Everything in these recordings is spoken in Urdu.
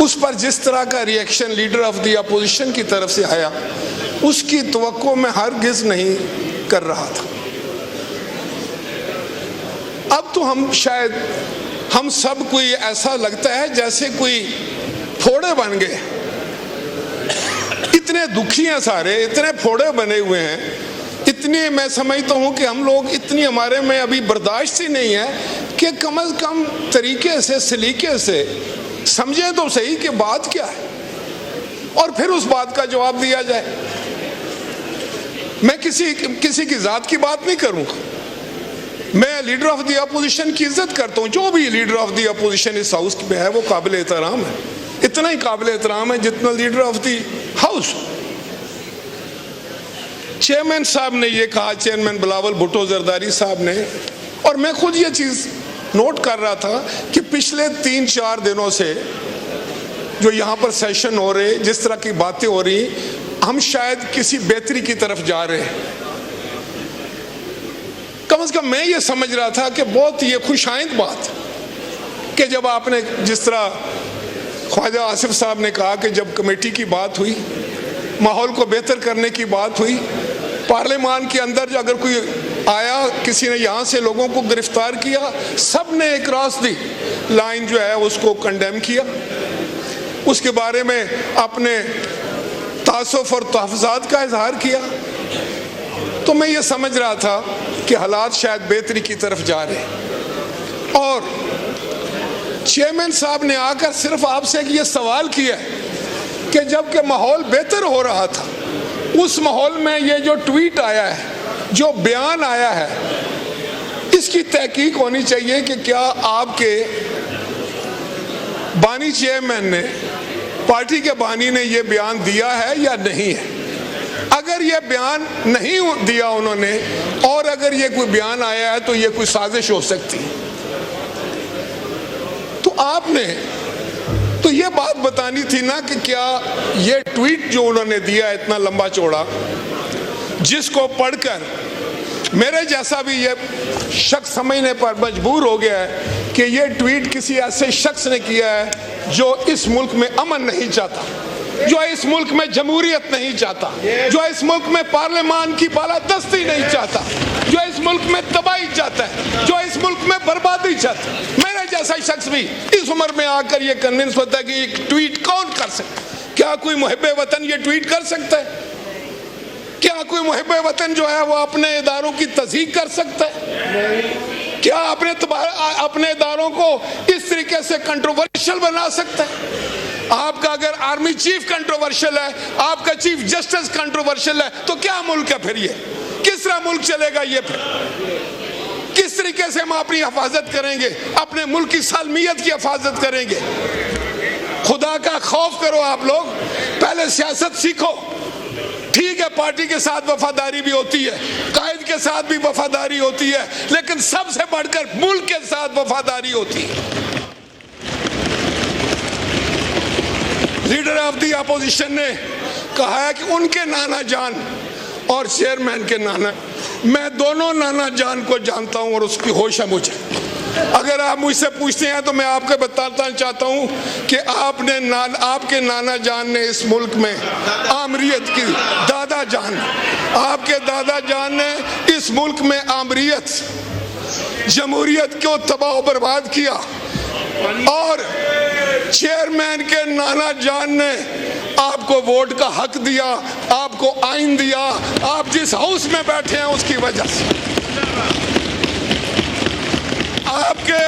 اس پر جس طرح کا reaction leader of the opposition کی طرف سے آیا اس کی توقع میں ہرگز نہیں کر رہا تھا. اب تو ہم سب کوئی ایسا لگتا ہے جیسے کوئی پھوڑے بن گئے. اتنے دکھی ہیں سارے, اتنے پھوڑے بنے ہوئے ہیں, اتنی میں سمجھتا ہوں کہ ہم لوگ اتنی ہمارے میں ابھی برداشت ہی نہیں ہے کہ کم از کم طریقے سے سلیقے سے سمجھیں تو صحیح کہ بات کیا ہے اور پھر اس بات کا جواب دیا جائے. میں کسی کی ذات کی بات نہیں کروں گا. میں لیڈر آف دی اپوزیشن کی عزت کرتا ہوں. جو بھی لیڈر آف دی اپوزیشن اس ہاؤس میں ہے وہ قابل احترام ہے, اتنا ہی قابل احترام ہے جتنا leader of the house. Chairman صاحب نے یہ کہا, چیئرمین بلاول بھٹو زرداری صاحب نے, اور میں خود یہ چیز نوٹ کر رہا تھا کہ پچھلے 3-4 دنوں سے جو یہاں پر سیشن ہو رہے, جس طرح کی باتیں ہو رہی, ہم شاید کسی بہتری کی طرف جا رہے ہیں. کم از کم میں یہ سمجھ رہا تھا کہ بہت یہ خوش آئند بات کہ جب آپ نے, جس طرح خواجہ آصف صاحب نے کہا کہ جب کمیٹی کی بات ہوئی, ماحول کو بہتر کرنے کی بات ہوئی, پارلیمان کے اندر جو اگر کوئی آیا, کسی نے یہاں سے لوگوں کو گرفتار کیا, سب نے اکراس دی لائن جو ہے اس کو کنڈیم کیا, اس کے بارے میں اپنے تعصف اور تحفظات کا اظہار کیا. تو میں یہ سمجھ رہا تھا کہ حالات شاید بہتری کی طرف جا رہے ہیں. اور چیئرمین صاحب نے آ کر صرف آپ سے یہ سوال کیا کہ جب کہ ماحول بہتر ہو رہا تھا, اس ماحول میں یہ جو ٹویٹ آیا ہے, جو بیان آیا ہے, اس کی تحقیق ہونی چاہیے کہ کیا آپ کے بانی چیئرمین نے, پارٹی کے بانی نے یہ بیان دیا ہے یا نہیں ہے. اگر یہ بیان نہیں دیا انہوں نے, اور اگر یہ کوئی بیان آیا ہے تو یہ کوئی سازش ہو سکتی. تو آپ نے تو یہ بات بتانی تھی نا کہ کیا یہ ٹویٹ جو انہوں نے دیا اتنا لمبا چوڑا, جس کو پڑھ کر میرے جیسا بھی یہ شخص سمجھنے پر مجبور ہو گیا ہے کہ یہ ٹویٹ کسی ایسے شخص نے کیا ہے جو اس ملک میں امن نہیں چاہتا, جو اس ملک میں جمہوریت نہیں چاہتا, جو اس ملک میں پارلیمان کی بالادستی نہیں چاہتا, جو اس ملک میں تباہی چاہتا ہے, جو اس ملک میں بربادی چاہتا ہے. میرے جیسا شخص بھی اس عمر میں آ کر یہ کنونس ہوتا ہے کہ یہ ٹویٹ کون کر سکتا ہے. کیا کوئی محب وطن یہ ٹویٹ کر سکتا ہے؟ کیا کوئی محب وطن جو ہے وہ اپنے اداروں کی تصدیق کر سکتا ہے؟ کیا اپنے اداروں کو اس طریقے سے کنٹروورشل بنا سکتا ہے؟ آپ کا اگر آرمی چیف کنٹروورشل ہے, آپ کا چیف جسٹس کنٹروورشل ہے, تو کیا ملک ہے پھر؟ یہ کس طرح ملک چلے گا؟ یہ پھر کس طریقے سے ہم اپنی حفاظت کریں گے, اپنے ملک کی سالمیت کی حفاظت کریں گے؟ خدا کا خوف کرو آپ لوگ, پہلے سیاست سیکھو. ٹھیک ہے, پارٹی کے ساتھ وفاداری بھی ہوتی ہے, قائد کے ساتھ بھی وفاداری ہوتی ہے, لیکن سب سے بڑھ کر ملک کے ساتھ وفاداری ہوتی ہے. لیڈر آف دی اپوزیشن نے کہا ہے کہ ان کے نانا جان اور چیئرمین کے نانا, میں دونوں نانا جان کو جانتا ہوں اور اس کی ہوش ہے مجھے. اگر آپ مجھ سے پوچھتے ہیں تو میں آپ کو بتانا چاہتا ہوں کہ آپ کے نانا جان نے اس ملک میں آمریت کی, دادا جان, آپ کے دادا جان نے اس ملک میں آمریت, جمہوریت کو تباہ و برباد کیا, اور چیئرمین کے نانا جان نے آپ کو ووٹ کا حق دیا, آپ کو آئین دیا. آپ جس ہاؤس میں بیٹھے ہیں اس کی وجہ سے آپ کے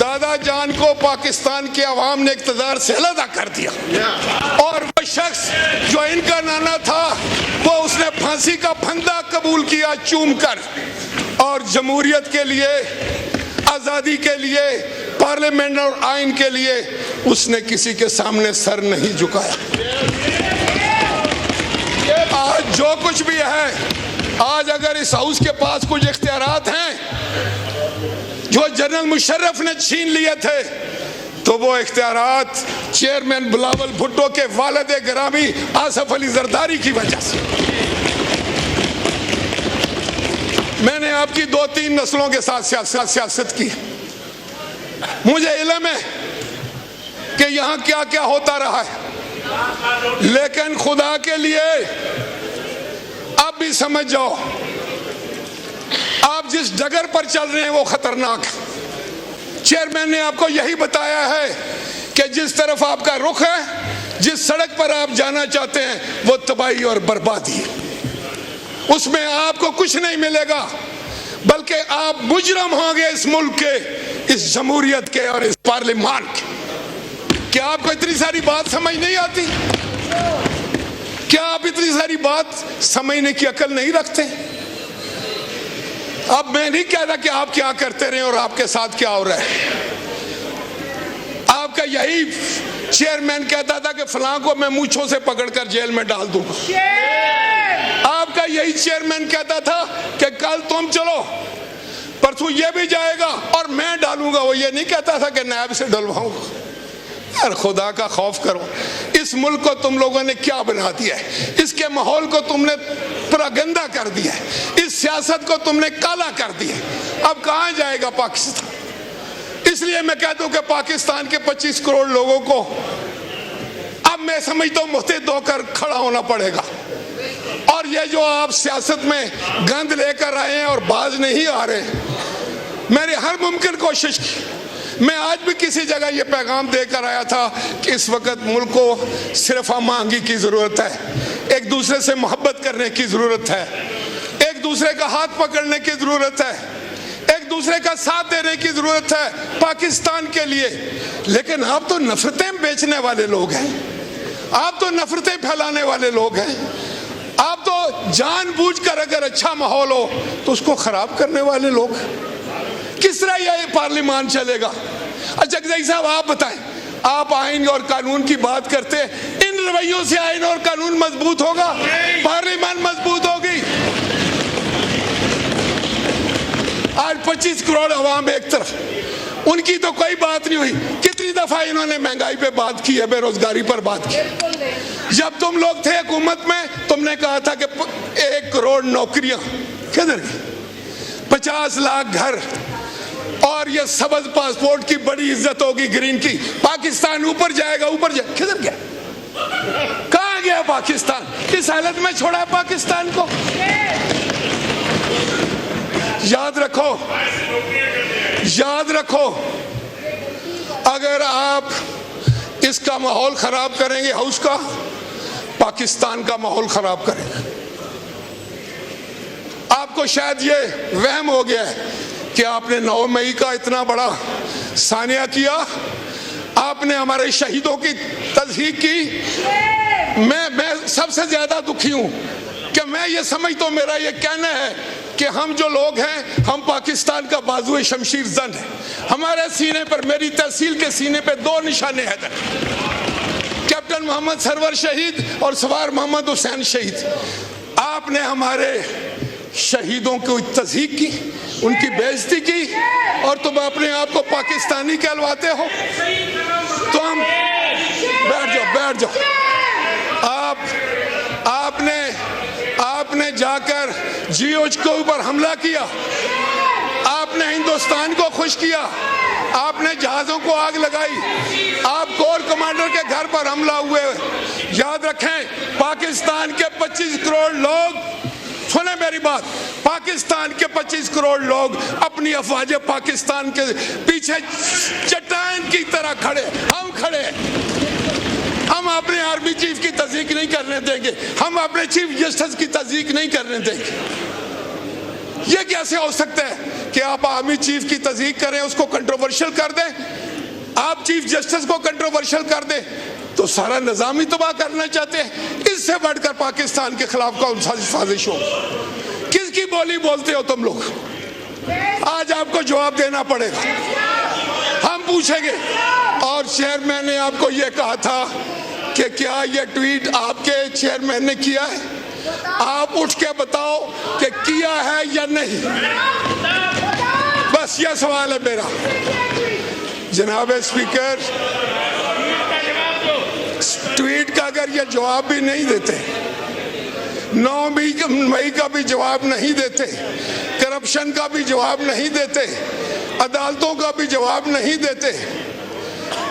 دادا جان کو پاکستان کے عوام نے اقتدار سے علیحدہ کر دیا, اور وہ شخص جو ان کا نانا تھا وہ اس نے پھانسی کا پھندا قبول کیا چوم کر, اور جمہوریت کے لیے, آزادی کے لیے, پارلیمنٹ اور آئین کے لیے اس نے کسی کے سامنے سر نہیں جھکایا. آج جو کچھ بھی ہے, آج اگر اس ہاؤس کے پاس کچھ اختیارات ہیں جو جنرل مشرف نے چھین لیے تھے, تو وہ اختیارات چیئرمین بلاول بھٹو کے والد گرامی آصف علی زرداری کی وجہ سے. میں نے آپ کی 2-3 نسلوں کے ساتھ سیاست کی, مجھے علم ہے کہ یہاں کیا کیا ہوتا رہا ہے، لیکن خدا کے لیے اب بھی سمجھ جاؤ آپ جس ڈگر پر چل رہے ہیں وہ خطرناک ہے۔ چیئرمین نے آپ کو یہی بتایا ہے کہ جس طرف آپ کا رخ ہے، جس سڑک پر آپ جانا چاہتے ہیں، وہ تباہی اور بربادی ہے۔ اس میں آپ کو کچھ نہیں ملے گا، بلکہ آپ مجرم ہوں گے اس ملک کے، اس جمہوریت کے اور اس پارلیمان کے۔ کیا آپ کو اتنی ساری بات سمجھ نہیں آتی؟ کیا آپ اتنی ساری بات سمجھنے کی عقل نہیں رکھتے؟ اب میں نہیں کہہ رہا کہ آپ کیا کرتے رہے اور آپ کے ساتھ کیا ہو رہا ہے۔ آپ کا یہی چیئرمین کہتا تھا کہ فلاں کو میں مونچھوں سے پکڑ کر جیل میں ڈال دوں گا۔ آپ کا یہی چیئرمین کہتا تھا کہ کل تم چلو، پرسوں یہ بھی جائے گا اور میں ڈالوں گا۔ وہ یہ نہیں کہتا تھا کہ نائب سے ڈلواؤں گا۔ یار خدا کا خوف کرو۔ اس ملک کو تم لوگوں نے کیا بنا دیا ہے، اس کے ماحول کو تم نے پورا گندا کر دیا ہے، اس سیاست کو تم نے کالا کر دیا ہے۔ اب کہاں جائے گا پاکستان؟ اس لیے میں کہتا ہوں کہ پاکستان کے 25 کروڑ لوگوں کو اب میں سمجھتا ہوں متحد ہو کر کھڑا ہونا پڑے گا۔ اور یہ جو آپ سیاست میں گند لے کر آئے ہیں اور باز نہیں آ رہے، میں نے ہر ممکن کوشش کی۔ میں آج بھی کسی جگہ یہ پیغام دے کر آیا تھا کہ اس وقت ملک کو صرف ہم آہنگی کی ضرورت ہے، ایک دوسرے سے محبت کرنے کی ضرورت ہے، ایک دوسرے کا ہاتھ پکڑنے کی ضرورت ہے، ایک دوسرے کا ساتھ دینے کی ضرورت ہے پاکستان کے لیے۔ لیکن آپ تو نفرتیں بیچنے والے لوگ ہیں، آپ تو نفرتیں پھیلانے والے لوگ ہیں، آپ تو جان بوجھ کر اگر اچھا ماحول ہو تو اس کو خراب کرنے والے لوگ ہیں۔ کس طرح یہ پارلیمان چلے گا؟ جگزئی صاحب آپ بتائیں، آپ آئین اور قانون کی بات کرتے، ان رویوں سے آئین اور قانون مضبوط ہوگا؟ پارلیمان مضبوط ہوگی؟ آج 25 کروڑ عوام ایک طرف، ان کی تو کوئی بات نہیں ہوئی۔ کتنی دفعہ انہوں نے مہنگائی پہ بات کی ہے، بے روزگاری پر بات کی۔ جب تم لوگ تھے حکومت میں، تم نے کہا تھا کہ 1 کروڑ نوکریاں، کدھر گئی؟ 50 لاکھ گھر، اور یہ سبز پاسپورٹ کی بڑی عزت ہوگی، گرین کی۔ پاکستان اوپر جائے گا، اوپر جائے گا، کدھر گیا؟ کہاں گیا پاکستان؟ کس حالت میں چھوڑا ہے پاکستان کو؟ یاد رکھو، یاد رکھو، اگر آپ اس کا ماحول خراب کریں گے، ہاؤس کا، پاکستان کا ماحول خراب کریں گے۔ آپ کو شاید یہ وہم ہو گیا ہے کہ آپ نے 9 مئی کا اتنا بڑا سانحہ کیا، آپ نے ہمارے شہیدوں کی تضحیق کی۔ میں سب سے زیادہ دکھی ہوں کہ میں یہ سمجھتا ہوں، میرا یہ کہنا ہے کہ ہم جو لوگ ہیں، ہم پاکستان کا بازو شمشیر زن ہے۔ ہمارے سینے پر، میری تحصیل کے سینے پہ 2 نشان حیدر، کیپٹن محمد سرور شہید اور سوار محمد حسین شہید۔ آپ نے ہمارے شہیدوں کو تضحیق کی، ان کی بے عزتی کی، اور تم اپنے آپ کو پاکستانی کہلواتے ہو۔ تو ہم بیٹھ جاؤ۔ آپ نے جا کر GOH کے اوپر حملہ کیا، آپ نے ہندوستان کو خوش کیا، آپ نے جہازوں کو آگ لگائی، آپ کور کمانڈر کے گھر پر حملہ ہوئے۔ یاد رکھیں، پاکستان کے 25 کروڑ لوگ، سنیں میری بات، پاکستان کے 25 کروڑ لوگ اپنی افواج پاکستان کے پیچھے چٹان کی طرح کھڑے، ہم کھڑے۔ ہم اپنے آرمی چیف کی تصدیق نہیں کرنے دیں گے، ہم اپنے چیف جسٹس کی تصدیق نہیں کرنے دیں گے۔ یہ کیسے ہو سکتا ہے کہ آپ آرمی چیف کی تصدیق کریں، اس کو کنٹروورشل کر دیں، آپ چیف جسٹس کو کنٹروورشل کر دیں، تو سارا نظام ہی تباہ کرنا چاہتے ہیں۔ اس سے بڑھ کر پاکستان کے خلاف کون سازش ہو؟ کس کی بولی بولتے ہو تم لوگ؟ آج آپ کو جواب دینا پڑے گا، ہم پوچھیں گے۔ اور چیئرمین نے آپ کو یہ کہا تھا کہ کیا یہ ٹویٹ آپ کے چیئرمین نے کیا ہے؟ آپ اٹھ کے بتاؤ کہ کیا ہے یا نہیں، بس یہ سوال ہے میرا۔ جناب اسپیکر، ٹویٹ کا اگر یہ جواب بھی نہیں دیتے، 9 مئی کا بھی جواب نہیں دیتے، کرپشن کا بھی جواب نہیں دیتے، عدالتوں کا بھی جواب نہیں دیتے،